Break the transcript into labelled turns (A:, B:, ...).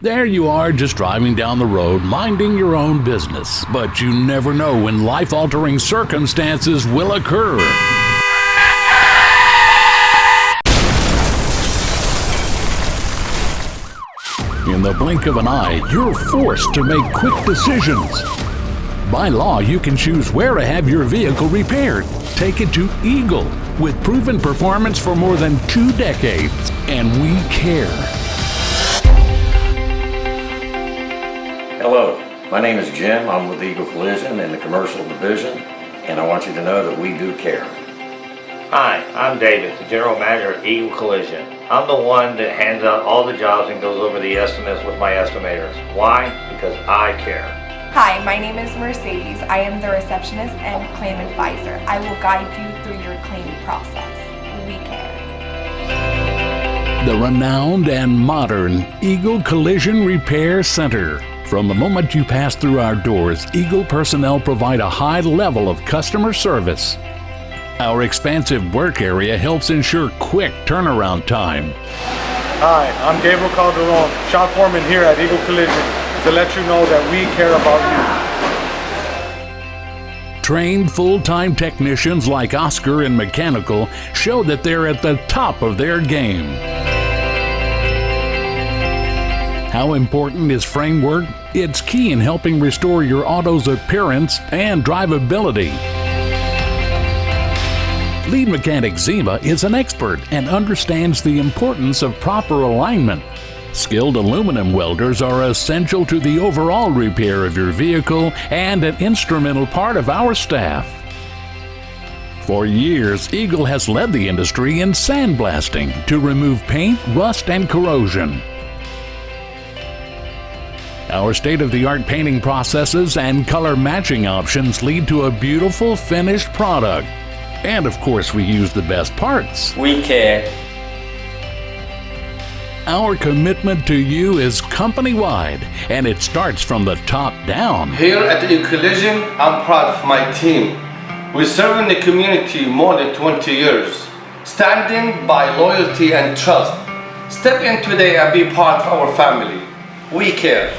A: There you are, just driving down the road, minding your own business. But you never know when life-altering circumstances will occur. In the blink of an eye, you're forced to make quick decisions. By law, you can choose where to have your vehicle repaired. Take it to Eagle, with proven performance for more than 2 decades. And we care.
B: Hello, my name is Jim. I'm with Eagle Collision in the commercial division, and I want you to know that we do care.
C: Hi, I'm David, the General Manager at Eagle Collision. I'm the one that hands out all the jobs and goes over the estimates with my estimators. Why? Because I care.
D: Hi, my name is Mercedes. I am the receptionist and claim advisor. I will guide you through your claim process. We care.
A: The renowned and modern Eagle Collision Repair Center. From the moment you pass through our doors, Eagle personnel provide a high level of customer service. Our expansive work area helps ensure quick turnaround time.
E: Hi, I'm Gabriel Calderon, shop foreman here at Eagle Collision, to let you know that we care about you.
A: Trained full-time technicians like Oscar in mechanical show that they're at the top of their game. How important is framework? It's key in helping restore your auto's appearance and drivability. Lead mechanic Zima is an expert and understands the importance of proper alignment. Skilled aluminum welders are essential to the overall repair of your vehicle and an instrumental part of our staff. For years, Eagle has led the industry in sandblasting to remove paint, rust, and corrosion. Our state-of-the-art painting processes and color matching options lead to a beautiful finished product. And of course, we use the best parts.
C: We care.
A: Our commitment to you is company-wide, and it starts from the top down.
F: Here at Eagle Collision, I'm proud of my team. We serve in the community more than 20 years, standing by loyalty and trust. Step in today and be part of our family. We care.